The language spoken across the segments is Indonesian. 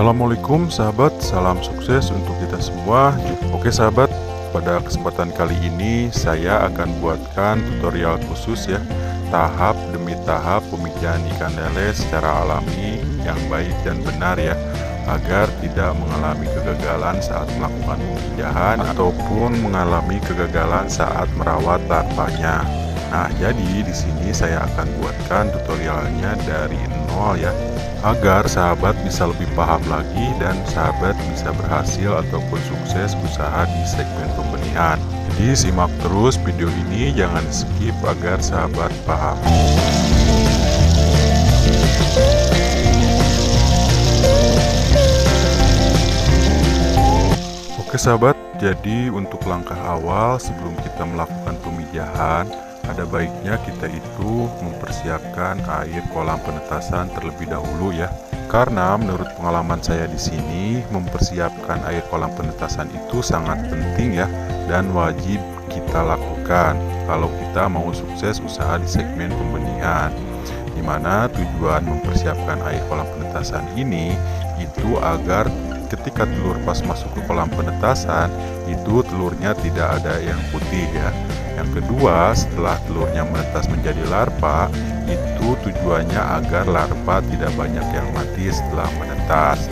Assalamualaikum sahabat, salam sukses untuk kita semua. Oke sahabat, pada kesempatan kali ini saya akan buatkan tutorial khusus ya, tahap demi tahap pemijahan ikan lele secara alami yang baik dan benar ya, agar tidak mengalami kegagalan saat melakukan pemijahan ataupun mengalami kegagalan saat merawat larvanya. Nah, jadi di sini saya akan buatkan tutorialnya dari nol ya, agar sahabat bisa lebih paham lagi dan sahabat bisa berhasil ataupun sukses usaha di segmen pembenihan. Jadi simak terus video ini, jangan skip agar sahabat paham. Oke sahabat, jadi untuk langkah awal sebelum kita melakukan pemijahan, ada baiknya kita itu mempersiapkan air kolam penetasan terlebih dahulu ya. Karena menurut pengalaman saya di sini, mempersiapkan air kolam penetasan itu sangat penting ya, dan wajib kita lakukan kalau kita mau sukses usaha di segmen pembenihan. Dimana tujuan mempersiapkan air kolam penetasan ini itu agar ketika telur pas masuk ke kolam penetasan itu telurnya tidak ada yang putih ya. Yang kedua, setelah telurnya menetas menjadi larva, itu tujuannya agar larva tidak banyak yang mati setelah menetas.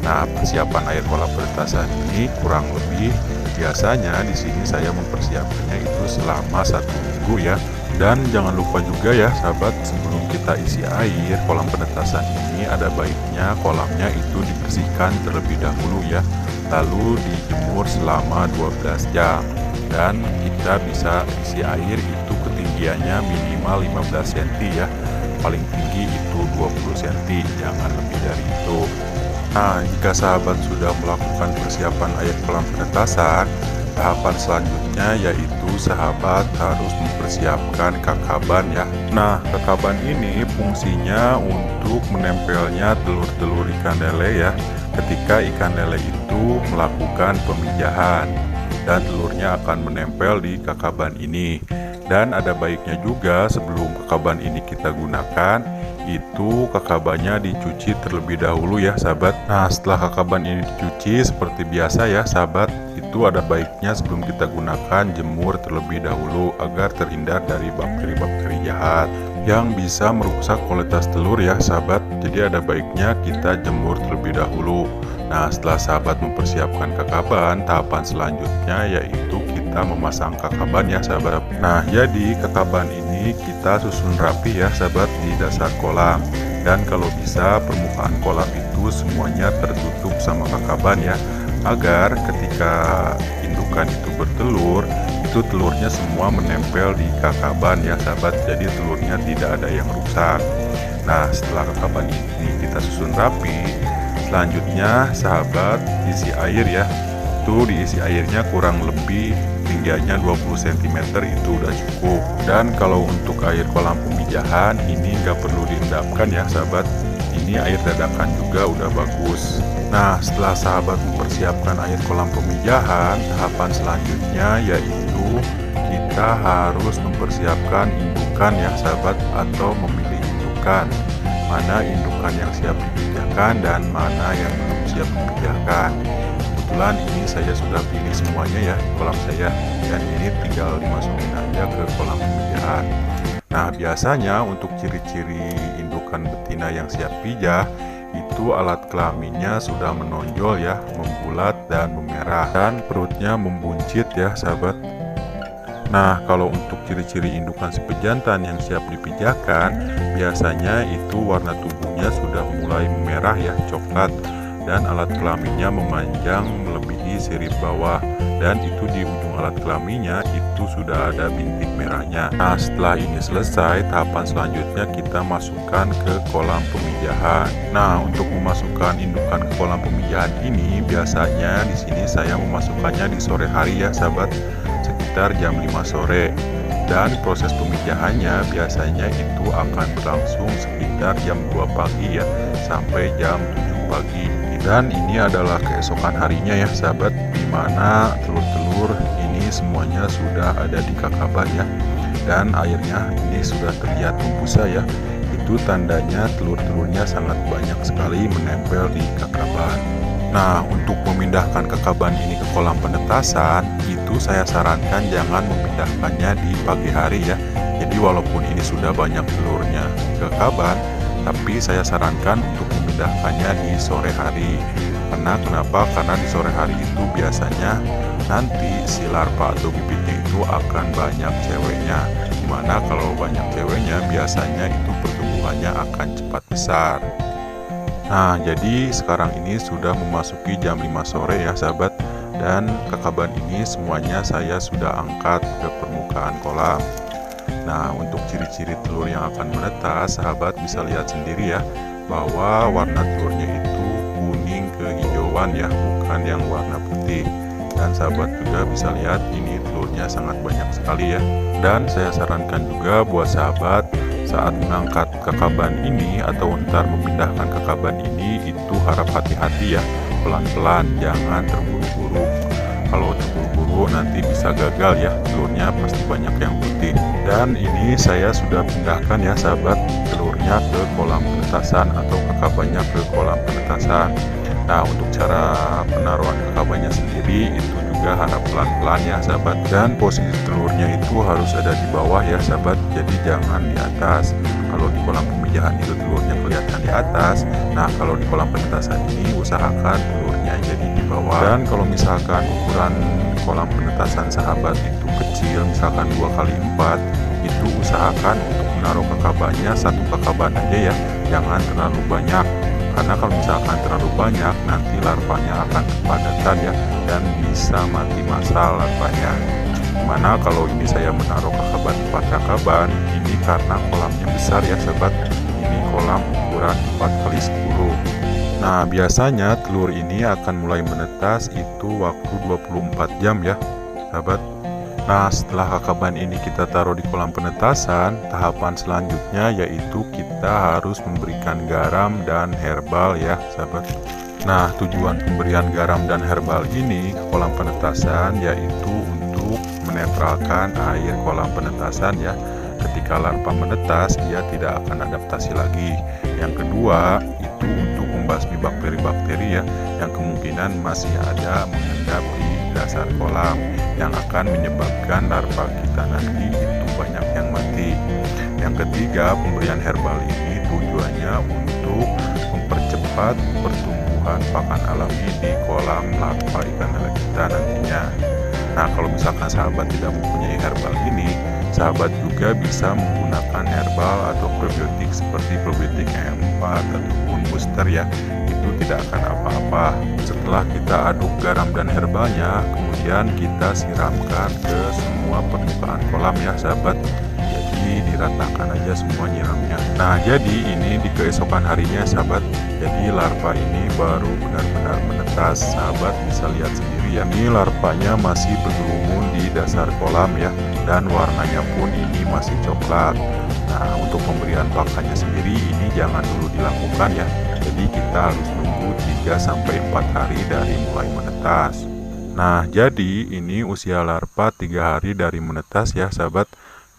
Nah, persiapan air kolam penetasan ini kurang lebih biasanya di sini saya mempersiapkannya itu selama 1 minggu ya. Dan jangan lupa juga ya sahabat, sebelum kita isi air kolam penetasan ini ada baiknya kolamnya itu dibersihkan terlebih dahulu ya, lalu dijemur selama 12 jam. Dan kita bisa isi air itu ketinggiannya minimal 15 cm ya, paling tinggi itu 20 cm, jangan lebih dari itu. Nah, jika sahabat sudah melakukan persiapan air kolam penetasan, tahapan selanjutnya yaitu sahabat harus mempersiapkan kakaban ya. Nah, kakaban ini fungsinya untuk menempelnya telur-telur ikan lele ya, ketika ikan lele itu melakukan pemijahan, dan telurnya akan menempel di kakaban ini. Dan ada baiknya juga sebelum kakaban ini kita gunakan, itu kakabannya dicuci terlebih dahulu ya sahabat. Nah, setelah kakaban ini dicuci seperti biasa ya sahabat, itu ada baiknya sebelum kita gunakan jemur terlebih dahulu agar terhindar dari bakteri-bakteri jahat yang bisa merusak kualitas telur ya sahabat. Jadi ada baiknya kita jemur terlebih dahulu. Nah, setelah sahabat mempersiapkan kakaban, tahapan selanjutnya yaitu kita memasang kakaban ya sahabat. Nah, jadi kakaban ini kita susun rapi ya sahabat di dasar kolam. Dan kalau bisa permukaan kolam itu semuanya tertutup sama kakaban ya, agar ketika indukan itu bertelur, itu telurnya semua menempel di kakaban ya sahabat. Jadi telurnya tidak ada yang rusak. Nah, setelah kakaban ini kita susun rapi, selanjutnya sahabat isi air ya. Itu diisi airnya kurang lebih tingginya 20 cm itu udah cukup. Dan kalau untuk air kolam pemijahan ini nggak perlu direndamkan ya sahabat, ini air dadakan juga udah bagus. Nah, setelah sahabat mempersiapkan air kolam pemijahan, tahapan selanjutnya yaitu kita harus mempersiapkan indukan ya sahabat, atau memilih indukan. Mana indukan yang siap dipijahkan dan mana yang belum siap dipijahkan. Kebetulan ini saya sudah pilih semuanya ya di kolam saya, dan ini tinggal dimasukin aja ke kolam pemijahan. Nah, biasanya untuk ciri-ciri indukan betina yang siap pijah itu alat kelaminnya sudah menonjol ya, membulat dan memerah, dan perutnya membuncit ya sahabat. Nah, kalau untuk ciri-ciri indukan si pejantan yang siap dipijahkan, biasanya itu warna tubuhnya sudah mulai memerah ya, coklat, dan alat kelaminnya memanjang melebihi sirip bawah, dan itu di ujung alat kelaminnya itu sudah ada bintik merahnya. Nah, setelah ini selesai, tahapan selanjutnya kita masukkan ke kolam pemijahan. Nah, untuk memasukkan indukan ke kolam pemijahan ini biasanya di sini saya memasukkannya di sore hari ya sahabat, sekitar jam 5 sore. Dan proses pemijahannya biasanya itu akan berlangsung sekitar jam 2 pagi ya, sampai jam 7 pagi. Dan ini adalah keesokan harinya ya sahabat, dimana telur-telur ini semuanya sudah ada di kakaban ya, dan airnya ini sudah terlihat membusa ya. Itu itu tandanya telur-telurnya sangat banyak sekali menempel di kakaban. Nah, untuk memindahkan kakaban ini ke kolam penetasan, itu saya sarankan jangan memindahkannya di pagi hari ya. Jadi walaupun ini sudah banyak telurnya ke kakaban, tapi saya sarankan untuk memindahkannya di sore hari. Karena kenapa? Karena di sore hari itu biasanya nanti si larva atau bibitnya itu akan banyak ceweknya. Dimana kalau banyak ceweknya biasanya itu pertumbuhannya akan cepat besar. Nah, jadi sekarang ini sudah memasuki jam 5 sore ya sahabat. Dan kakaban ini semuanya saya sudah angkat ke permukaan kolam. Nah, untuk ciri-ciri telur yang akan menetas, sahabat bisa lihat sendiri ya, bahwa warna telurnya itu kuning kehijauan ya, bukan yang warna putih. Dan sahabat juga bisa lihat ini telurnya sangat banyak sekali ya. Dan saya sarankan juga buat sahabat saat mengangkat kakaban ini atau ntar memindahkan kakaban ini itu harap hati-hati ya, pelan-pelan, jangan terburu-buru. Kalau terburu-buru nanti bisa gagal ya, telurnya pasti banyak yang putih. Dan ini saya sudah pindahkan ya sahabat telurnya ke kolam penetasan atau kakabannya ke kolam penetasan. Nah, untuk cara penaruhan kakabannya sendiri itu juga harap pelan-pelan ya sahabat. Dan posisi telurnya itu harus ada di bawah ya sahabat, jadi jangan di atas. Kalau di kolam pemijahan itu telurnya kelihatan di atas, nah kalau di kolam penetasan ini usahakan telurnya jadi di bawah. Dan kalau misalkan ukuran kolam penetasan sahabat itu kecil, misalkan 2x4, itu usahakan untuk menaruh kakabannya satu kakaban aja ya, jangan terlalu banyak. Karena kalau misalkan terlalu banyak, nanti larvanya akan kepadatan ya, dan bisa mati massal larvanya. Dimana kalau ini saya menaruh kakaban 4 kakaban, ini karena kolamnya besar ya sahabat, ini kolam ukuran 4x10. Nah, biasanya telur ini akan mulai menetas itu waktu 24 jam ya sahabat. Nah, setelah kakaban ini kita taruh di kolam penetasan, tahapan selanjutnya yaitu kita harus memberikan garam dan herbal ya sahabat. Nah, tujuan pemberian garam dan herbal ini ke kolam penetasan yaitu untuk menetralkan air kolam penetasan ya. Ketika larva menetas, dia tidak akan adaptasi lagi. Yang kedua, itu untuk membasmi bakteri-bakteri ya, yang kemungkinan masih ada mengendap di dasar kolam, yang akan menyebabkan larva kita nanti itu banyak yang mati. Yang ketiga, pemberian herbal ini tujuannya untuk mempercepat pertumbuhan pakan alami di kolam larva ikan lele kita nantinya. Nah, kalau misalkan sahabat tidak mempunyai herbal ini, sahabat juga bisa menggunakan herbal atau probiotik seperti probiotik E4 ataupun booster ya. Itu tidak akan apa-apa. Setelah kita aduk garam dan herbalnya, kemudian kita siramkan ke semua permukaan kolam ya sahabat. Jadi diratakan aja semua nyiramnya. Nah, jadi ini di keesokan harinya sahabat, jadi larva ini baru benar-benar menetas. Sahabat bisa lihat sendiri ya, ini larvanya masih bergerumun di dasar kolam ya, dan warnanya pun ini masih coklat. Nah, untuk pemberian pakannya sendiri ini jangan dulu dilakukan ya. Jadi kita harus nunggu 3-4 hari dari mulai menetas. Nah, jadi ini usia larva 3 hari dari menetas ya sahabat.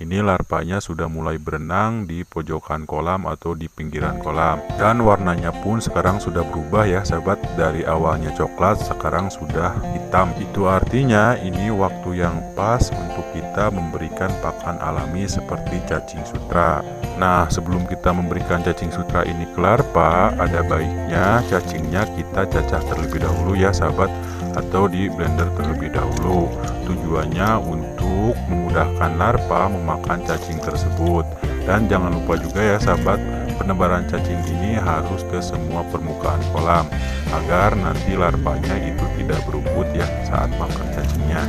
Ini larvanya sudah mulai berenang di pojokan kolam atau di pinggiran kolam. Dan warnanya pun sekarang sudah berubah ya sahabat. Dari awalnya coklat sekarang sudah hitam. Itu artinya ini waktu yang pas untuk kita memberikan pakan alami seperti cacing sutra. Nah, sebelum kita memberikan cacing sutra ini ke larva, ada baiknya cacingnya kita cacah terlebih dahulu ya sahabat, atau di blender terlebih dahulu. Tujuannya untuk memudahkan larva memakan cacing tersebut. Dan jangan lupa juga ya sahabat, penebaran cacing ini harus ke semua permukaan kolam agar nanti larvanya itu tidak berebut ya saat makan cacingnya.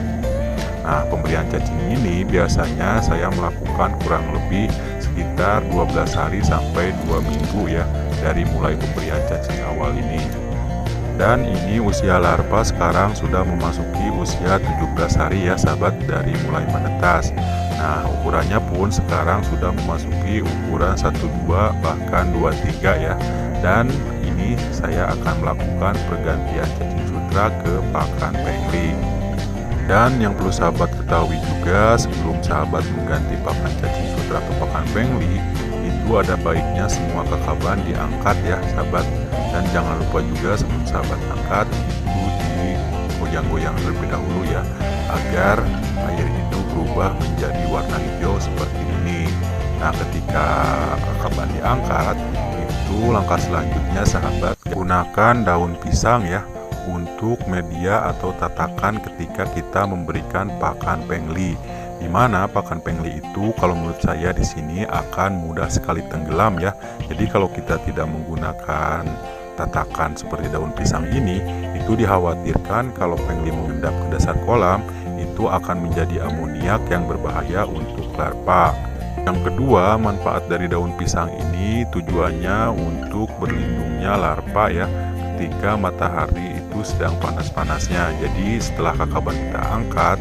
Nah, pemberian cacing ini biasanya saya melakukan kurang lebih sekitar 12 hari sampai 2 minggu ya dari mulai pemberian cacing awal ini. Dan ini usia larva sekarang sudah memasuki usia 17 hari ya sahabat dari mulai menetas. Nah, ukurannya pun sekarang sudah memasuki ukuran 12 bahkan 23 ya. Dan ini saya akan melakukan pergantian cacing sutra ke pakan pengling. Dan yang perlu sahabat ketahui juga, sebelum sahabat mengganti pakan cacing sutra ke pakan pengling, itu itu ada baiknya semua kekaban diangkat ya sahabat. Dan jangan lupa juga sebelum sahabat angkat itu digoyang-goyang terlebih dahulu ya, agar air itu berubah menjadi warna hijau seperti ini. Nah, ketika kekaban diangkat, itu langkah selanjutnya sahabat, gunakan daun pisang ya untuk media atau tatakan ketika kita memberikan pakan pengli. Di mana pakan pengli itu kalau menurut saya di sini akan mudah sekali tenggelam ya. Jadi kalau kita tidak menggunakan tatakan seperti daun pisang ini, itu dikhawatirkan kalau pengli mengendap ke dasar kolam itu akan menjadi amoniak yang berbahaya untuk larva. Yang kedua, manfaat dari daun pisang ini tujuannya untuk berlindungnya larva ya ketika matahari itu sedang panas-panasnya. Jadi setelah kakaban kita angkat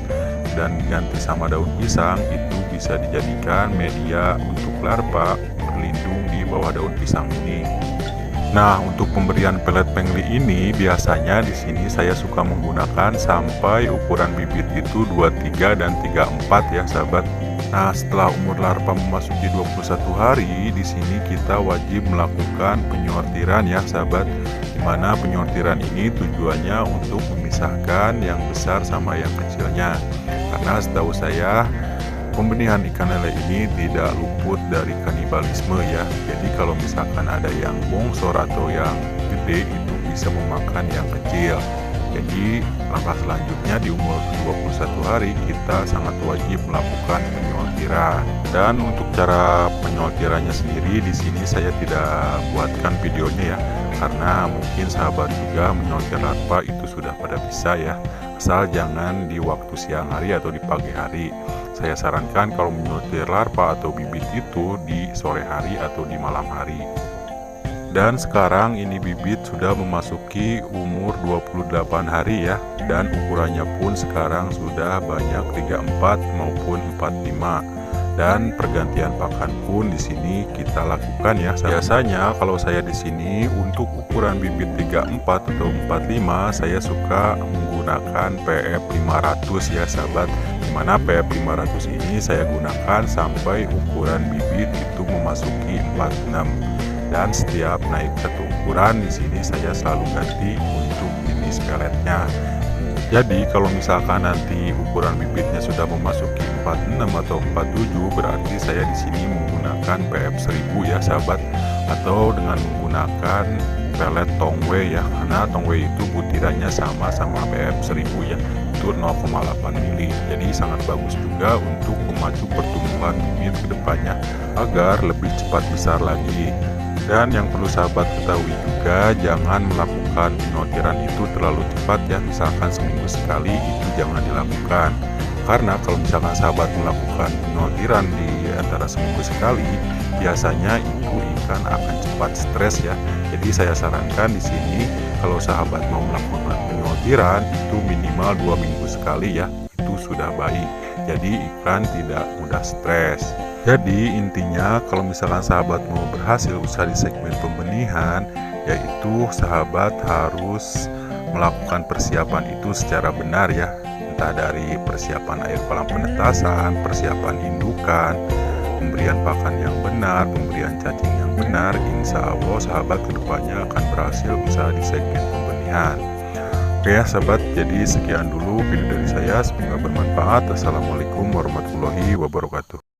dan diganti sama daun pisang, itu bisa dijadikan media untuk larva berlindung di bawah daun pisang ini. Nah, untuk pemberian pelet pengli ini biasanya di sini saya suka menggunakan sampai ukuran bibit itu 23 dan 34 ya sahabat. Nah, setelah umur larva memasuki 21 hari, di sini kita wajib melakukan penyortiran ya sahabat. Dimana penyortiran ini tujuannya untuk memisahkan yang besar sama yang kecilnya. Karena setahu saya pembenihan ikan lele ini tidak luput dari kanibalisme ya. Jadi kalau misalkan ada yang bongsor atau yang gede, itu bisa memakan yang kecil. Jadi langkah selanjutnya di umur 21 hari kita sangat wajib melakukan penyortiran. Dan untuk cara penyortirannya sendiri di sini saya tidak buatkan videonya ya, karena mungkin sahabat juga menyortir larva itu sudah pada bisa ya. Asal jangan di waktu siang hari atau di pagi hari. Saya sarankan kalau menyortir larva atau bibit itu di sore hari atau di malam hari. Dan sekarang ini bibit sudah memasuki umur 28 hari ya. Dan ukurannya pun sekarang sudah banyak 34 maupun 45. Dan pergantian pakan pun di sini kita lakukan ya. Biasanya kalau saya di sini untuk ukuran bibit 34 atau 45 saya suka menggunakan PF 500 ya sahabat. Dimana PF 500 ini saya gunakan sampai ukuran bibit itu memasuki 46. Dan setiap naik satu ukuran di sini saya selalu ganti untuk jenis peletnya. Jadi kalau misalkan nanti ukuran bibitnya sudah memasuki 46 atau 47, berarti saya di sini menggunakan PF 1000 ya sahabat, atau dengan menggunakan pelet tongwei ya, karena tongwei itu butirannya sama PF 1000 ya, itu 0,8 mili. Jadi sangat bagus juga untuk memacu pertumbuhan bibit ke depannya agar lebih cepat besar lagi. Dan yang perlu sahabat ketahui juga, jangan melakukan penyortiran itu terlalu cepat ya. Misalkan seminggu sekali itu jangan dilakukan. Karena kalau misalkan sahabat melakukan penyortiran di antara seminggu sekali, biasanya itu ikan akan cepat stres ya. Jadi saya sarankan di sini kalau sahabat mau melakukan penyortiran itu minimal 2 minggu sekali ya. Itu sudah baik. Jadi ikan tidak mudah stres. Jadi intinya kalau misalkan sahabat mau berhasil usaha di segmen pembenihan, yaitu sahabat harus melakukan persiapan itu secara benar ya. Entah dari persiapan air kolam penetasan, persiapan indukan, pemberian pakan yang benar, pemberian cacing yang benar. Insya Allah sahabat kedepannya akan berhasil usaha di segmen pembenihan. Oke ya sahabat, jadi sekian dulu video dari saya, semoga bermanfaat. Assalamualaikum warahmatullahi wabarakatuh.